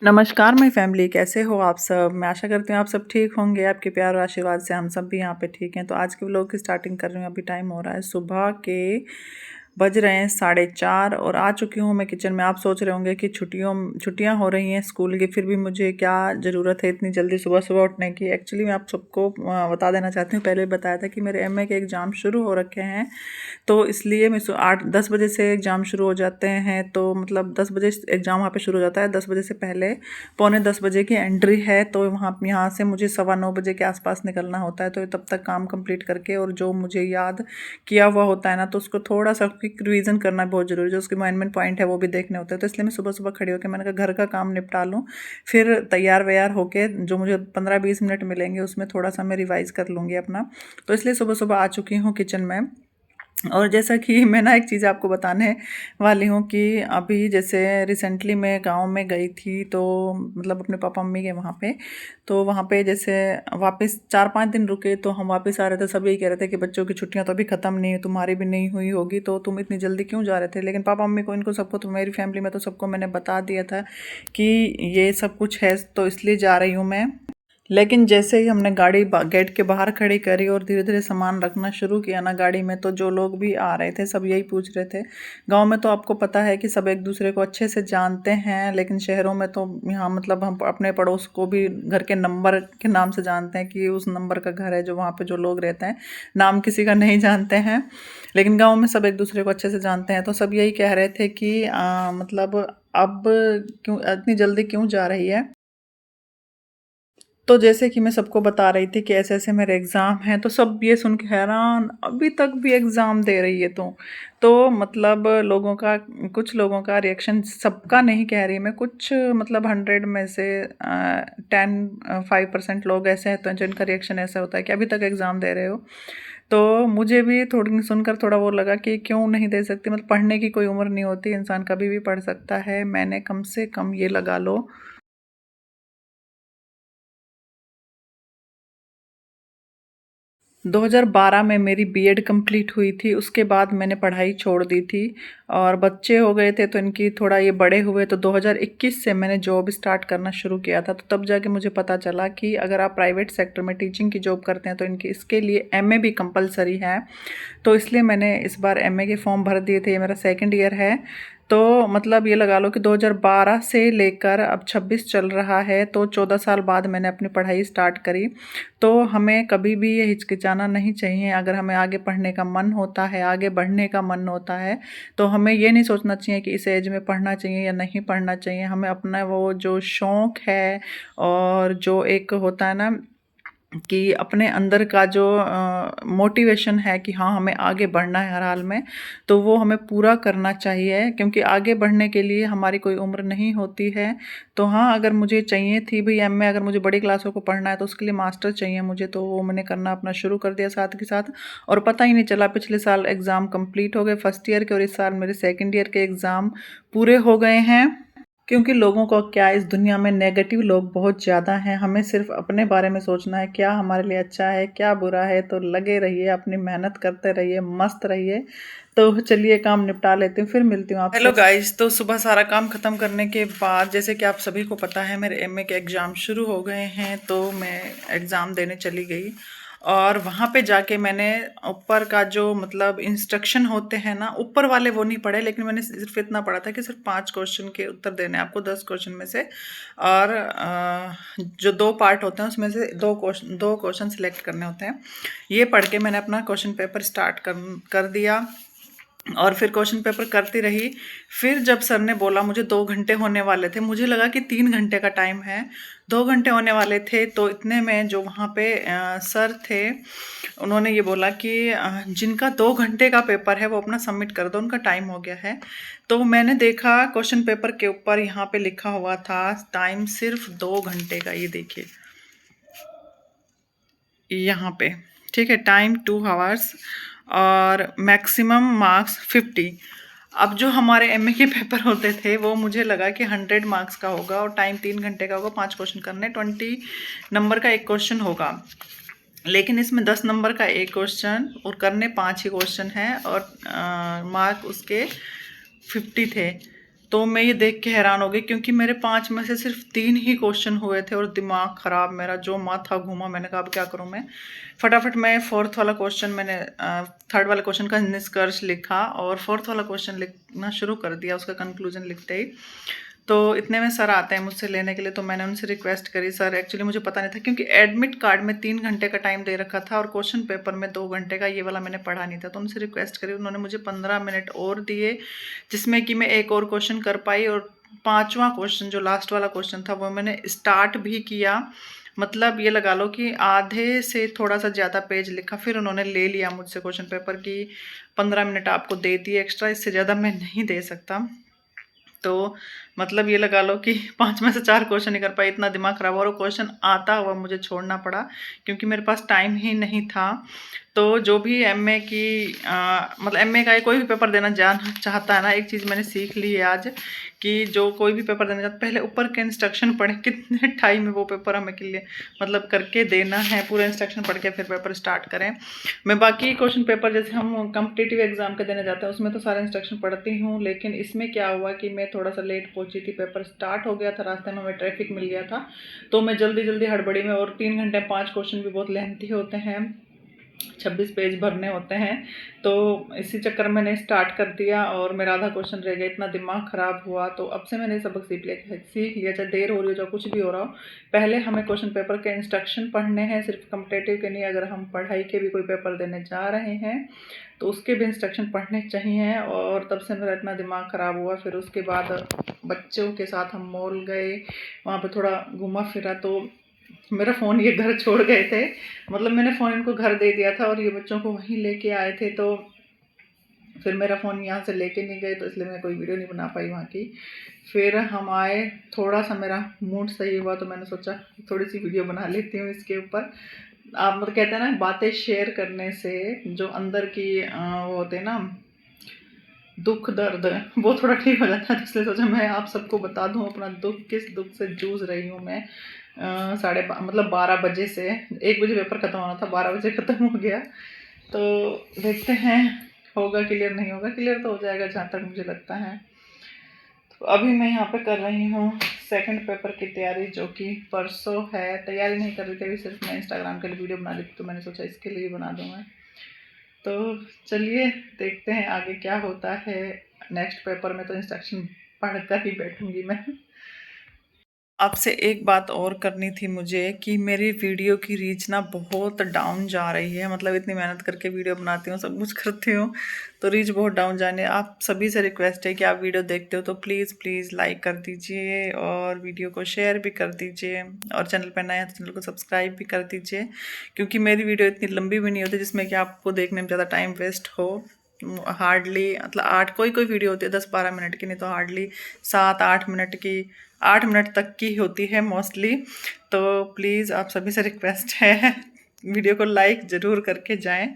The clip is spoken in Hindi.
नमस्कार माय फैमिली, कैसे हो आप सब। मैं आशा करती हूँ आप सब ठीक होंगे। आपके प्यार और आशीर्वाद से हम सब भी यहाँ पे ठीक हैं। तो आज के व्लॉग की स्टार्टिंग कर रही हूँ। अभी टाइम हो रहा है सुबह के बज रहे हैं 4:30 और आ चुकी हूँ मैं किचन में। आप सोच रहे होंगे कि छुट्टियाँ हो रही हैं स्कूल की, फिर भी मुझे क्या ज़रूरत है इतनी जल्दी सुबह सुबह उठने की। एक्चुअली मैं आप सबको बता देना चाहती हूँ, पहले भी बताया था कि मेरे एमए के एग्ज़ाम शुरू हो रखे हैं। तो इसलिए मैं 8-10 बजे से एग्ज़ाम शुरू हो जाते हैं। तो मतलब 10 बजे एग्ज़ाम वहाँ पे शुरू हो जाता है। 10 बजे से पहले पौने 10 बजे की एंट्री है। तो वहाँ यहाँ से मुझे 9:15 बजे के आसपास निकलना होता है। तो तब तक काम कंप्लीट करके और जो मुझे याद किया हुआ होता है ना, तो उसको थोड़ा सा क्विक रिवीजन करना बहुत ज़रूरी है। जो उसके मेन पॉइंट है वो भी देखने होते हैं। तो इसलिए मैं सुबह सुबह खड़ी होकर मैंने कहा घर का काम निपटा लूँ, फिर तैयार व्यार होके जो मुझे 15-20 मिनट मिलेंगे उसमें थोड़ा सा मैं रिवाइज़ कर लूँगी अपना। तो इसलिए सुबह सुबह आ चुकी हूँ किचन में। और जैसा कि मैं ना एक चीज़ आपको बताने वाली हूँ कि अभी जैसे रिसेंटली मैं गांव में गई थी, तो मतलब अपने पापा मम्मी के वहाँ पे। तो वहाँ पे जैसे वापस 4-5 दिन रुके, तो हम वापस आ रहे थे। सब यही कह रहे थे कि बच्चों की छुट्टियाँ तो अभी ख़त्म नहीं, तुम्हारी भी नहीं हुई होगी, तो तुम इतनी जल्दी क्यों जा रहे थे। लेकिन पापा मम्मी को, इनको सबको, तो मेरी फैमिली में तो सबको मैंने बता दिया था कि ये सब कुछ है, तो इसलिए जा रही हूँ मैं। लेकिन जैसे ही हमने गाड़ी गेट के बाहर खड़ी करी और धीरे धीरे सामान रखना शुरू किया ना गाड़ी में, तो जो लोग भी आ रहे थे सब यही पूछ रहे थे। गांव में तो आपको पता है कि सब एक दूसरे को अच्छे से जानते हैं, लेकिन शहरों में तो यहाँ मतलब हम अपने पड़ोस को भी घर के नंबर के नाम से जानते हैं कि उस नंबर का घर है जो वहाँ पे जो लोग रहते हैं। नाम किसी का नहीं जानते हैं, लेकिन गाँव में सब एक दूसरे को अच्छे से जानते हैं। तो सब यही कह रहे थे कि मतलब अब क्यों इतनी जल्दी क्यों जा रही है। तो जैसे कि मैं सबको बता रही थी कि ऐसे ऐसे मेरे एग्ज़ाम हैं, तो सब ये सुन के हैरान, अभी तक भी एग्ज़ाम दे रही है तो मतलब लोगों का, कुछ लोगों का रिएक्शन, सबका नहीं कह रही मैं, कुछ मतलब 100 में से 5% लोग ऐसे हैं तो जिनका रिएक्शन ऐसा होता है कि अभी तक एग्ज़ाम दे रहे हो। तो मुझे भी थोड़ी सुनकर थोड़ा वो लगा कि क्यों नहीं दे सकती। मतलब पढ़ने की कोई उम्र नहीं होती, इंसान कभी भी पढ़ सकता है। मैंने कम से कम ये लगा लो 2012 में मेरी बीएड कंप्लीट हुई थी। उसके बाद मैंने पढ़ाई छोड़ दी थी और बच्चे हो गए थे, तो इनकी थोड़ा ये बड़े हुए, तो 2021 से मैंने जॉब स्टार्ट करना शुरू किया था। तो तब जाके मुझे पता चला कि अगर आप प्राइवेट सेक्टर में टीचिंग की जॉब करते हैं तो इनकी इसके लिए एमए भी कंपलसरी है। तो इसलिए मैंने इस बार एमए के फॉर्म भर दिए थे। ये मेरा सेकंड ईयर है। तो मतलब ये लगा लो कि 2012 से लेकर अब 26 चल रहा है, तो 14 साल बाद मैंने अपनी पढ़ाई स्टार्ट करी। तो हमें कभी भी ये हिचकिचाना नहीं चाहिए। अगर हमें आगे पढ़ने का मन होता है, आगे बढ़ने का मन होता है, तो हमें ये नहीं सोचना चाहिए कि इस एज में पढ़ना चाहिए या नहीं पढ़ना चाहिए। हमें अपना वो जो शौक़ है और जो एक होता है ना कि अपने अंदर का जो मोटिवेशन है कि हाँ हमें आगे बढ़ना है हर हाल में, तो वो हमें पूरा करना चाहिए। क्योंकि आगे बढ़ने के लिए हमारी कोई उम्र नहीं होती है। तो हाँ, अगर मुझे चाहिए थी भाई एमए, अगर मुझे बड़ी क्लासों को पढ़ना है तो उसके लिए मास्टर चाहिए मुझे, तो वो मैंने करना अपना शुरू कर दिया साथ के साथ। और पता ही नहीं चला, पिछले साल एग्ज़ाम कंप्लीट हो गए फर्स्ट ईयर के, और इस साल मेरे सेकेंड ईयर के एग्ज़ाम पूरे हो गए हैं। क्योंकि लोगों को क्या, इस दुनिया में नेगेटिव लोग बहुत ज़्यादा हैं। हमें सिर्फ अपने बारे में सोचना है, क्या हमारे लिए अच्छा है क्या बुरा है। तो लगे रहिए, अपनी मेहनत करते रहिए, मस्त रहिए। तो चलिए काम निपटा लेती हूँ, फिर मिलती हूँ आपसे। हेलो गाइस, तो सुबह सारा काम ख़त्म करने के बाद, जैसे कि आप सभी को पता है मेरे एमए के एग्ज़ाम शुरू हो गए हैं, तो मैं एग्ज़ाम देने चली गई। और वहाँ पे जाके मैंने ऊपर का जो मतलब इंस्ट्रक्शन होते हैं ना, ऊपर वाले वो नहीं पढ़े, लेकिन मैंने सिर्फ इतना पढ़ा था कि सिर्फ 5 क्वेश्चन के उत्तर देने हैं आपको 10 क्वेश्चन में से। और जो 2 पार्ट होते हैं उसमें से 2 क्वेश्चन सिलेक्ट करने होते हैं। ये पढ़ के मैंने अपना क्वेश्चन पेपर स्टार्ट कर दिया और फिर क्वेश्चन पेपर करती रही। फिर जब सर ने बोला, मुझे 2 घंटे होने वाले थे, मुझे लगा कि 3 घंटे का टाइम है, 2 घंटे होने वाले थे। तो इतने में जो वहाँ पे सर थे, उन्होंने ये बोला कि जिनका 2 घंटे का पेपर है वो अपना सबमिट कर दो, उनका टाइम हो गया है। तो मैंने देखा क्वेश्चन पेपर के ऊपर यहाँ पे लिखा हुआ था टाइम सिर्फ 2 घंटे का। ये देखिए यहाँ पे, ठीक है, टाइम 2 आवर्स और मैक्सिमम मार्क्स 50। अब जो हमारे एमए के पेपर होते थे वो मुझे लगा कि 100 मार्क्स का होगा और टाइम 3 घंटे का होगा, 5 क्वेश्चन करने, 20 नंबर का एक क्वेश्चन होगा। लेकिन इसमें 10 नंबर का एक क्वेश्चन और करने 5 ही क्वेश्चन हैं और मार्क उसके 50 थे। तो मैं ये देख के हैरान हो गई, क्योंकि मेरे 5 में से सिर्फ 3 ही क्वेश्चन हुए थे और दिमाग ख़राब मेरा, जो माथा घूमा। मैंने कहा अब क्या करूँ मैं। फटाफट मैं फोर्थ वाला क्वेश्चन मैंने थर्ड वाले क्वेश्चन का निष्कर्ष लिखा और फोर्थ वाला क्वेश्चन लिखना शुरू कर दिया उसका कंक्लूजन लिखते ही। तो इतने में सर आते हैं मुझसे लेने के लिए, तो मैंने उनसे रिक्वेस्ट करी, सर एक्चुअली मुझे पता नहीं था, क्योंकि एडमिट कार्ड में 3 घंटे का टाइम दे रखा था और क्वेश्चन पेपर में 2 घंटे का, ये वाला मैंने पढ़ा नहीं था। तो उनसे रिक्वेस्ट करी, उन्होंने मुझे 15 मिनट और दिए, जिसमें कि मैं एक और क्वेश्चन कर पाई। और 5वां क्वेश्चन जो लास्ट वाला क्वेश्चन था वो मैंने स्टार्ट भी किया, मतलब ये लगा लो कि आधे से थोड़ा सा ज़्यादा पेज लिखा। फिर उन्होंने ले लिया मुझसे क्वेश्चन पेपर की 15 मिनट आपको दे दिए एक्स्ट्रा, इससे ज़्यादा मैं नहीं दे सकता। तो मतलब ये लगा लो कि 5 में से 4 क्वेश्चन नहीं कर पाई, इतना दिमाग खराब हुआ और क्वेश्चन आता हुआ मुझे छोड़ना पड़ा, क्योंकि मेरे पास टाइम ही नहीं था। तो जो भी एमए की मतलब एमए का कोई भी पेपर देना जाना चाहता है ना, एक चीज़ मैंने सीख ली है आज, कि जो कोई भी पेपर देना चाहता है पहले ऊपर के इंस्ट्रक्शन पढ़े, कितने टाइम में वो पेपर हमें के लिए मतलब करके देना है, पूरे इंस्ट्रक्शन पढ़ के फिर पेपर स्टार्ट करें। मैं बाकी क्वेश्चन पेपर जैसे हम कॉम्पिटिटिव एग्जाम के देने जाते हैं उसमें तो सारे इंस्ट्रक्शन पढ़ती हूँ, लेकिन इसमें क्या हुआ कि मैं थोड़ा सा लेट पहुंची थी, पेपर स्टार्ट हो गया था, रास्ते में हमें ट्रैफिक मिल गया था, तो मैं जल्दी जल्दी हड़बड़ी में, और 3 घंटे 5 क्वेश्चन भी बहुत लेंथी होते हैं, 26 पेज भरने होते हैं, तो इसी चक्कर में मैंने स्टार्ट कर दिया और मेरा आधा क्वेश्चन रह गया, इतना दिमाग ख़राब हुआ। तो अब से मैंने सबक सीख लिया, चाहे देर हो रही हो चाहे कुछ भी हो रहा हो, पहले हमें क्वेश्चन पेपर के इंस्ट्रक्शन पढ़ने हैं, सिर्फ कम्पिटेटिव के नहीं, अगर हम पढ़ाई के भी कोई पेपर देने जा रहे हैं तो उसके भी इंस्ट्रक्शन पढ़ने चाहिए। और तब से मेरा इतना दिमाग ख़राब हुआ। फिर उसके बाद बच्चों के साथ हम मॉल गए, वहाँ पर थोड़ा घूमा फिरा, तो मेरा फ़ोन ये घर छोड़ गए थे, मतलब मैंने फ़ोन इनको घर दे दिया था और ये बच्चों को वहीं लेके आए थे, तो फिर मेरा फ़ोन यहाँ से लेके नहीं गए, तो इसलिए मैं कोई वीडियो नहीं बना पाई वहाँ की। फिर हम आए, थोड़ा सा मेरा मूड सही हुआ तो मैंने सोचा थोड़ी सी वीडियो बना लेती हूँ इसके ऊपर। आप मतलब कहते हैं ना, बातें शेयर करने से जो अंदर की वो होते हैं ना दुख दर्द, वो थोड़ा ठीक हो जाता है, तो इसलिए सोचा मैं आप सबको बता दूं अपना दुख, किस दुख से जूझ रही हूँ मैं। मतलब 12 बजे से, 1 बजे पेपर ख़त्म होना था, 12 बजे ख़त्म हो गया। तो देखते हैं होगा क्लियर, नहीं होगा क्लियर तो हो जाएगा जहाँ तक मुझे लगता है। तो अभी मैं यहाँ पे कर रही हूँ सेकंड पेपर की तैयारी, जो कि परसों है। तैयारी नहीं कर रही थी अभी, सिर्फ मैं इंस्टाग्राम के लिए वीडियो बना रही थी, तो मैंने सोचा इसके लिए बना दूँ मैं। तो चलिए देखते हैं आगे क्या होता है। नेक्स्ट पेपर में तो इंस्ट्रक्शन पढ़कर ही बैठूंगी मैं। आपसे एक बात और करनी थी मुझे, कि मेरी वीडियो की रीच ना बहुत डाउन जा रही है, मतलब इतनी मेहनत करके वीडियो बनाती हूँ, सब कुछ करती हूँ, तो रीच बहुत डाउन जाने। आप सभी से रिक्वेस्ट है कि आप वीडियो देखते हो तो प्लीज़ प्लीज़ लाइक कर दीजिए और वीडियो को शेयर भी कर दीजिए, और चैनल पर नए हैं तो चैनल को सब्सक्राइब भी कर दीजिए, क्योंकि मेरी वीडियो इतनी लंबी भी नहीं होती जिसमें कि आपको देखने में ज़्यादा टाइम वेस्ट हो। हार्डली मतलब 8 कोई कोई वीडियो होती है 10-12 मिनट की, नहीं तो हार्डली 7-8 मिनट की, 8 मिनट तक की होती है मोस्टली। तो प्लीज़ आप सभी से रिक्वेस्ट है वीडियो को लाइक ज़रूर करके जाएं।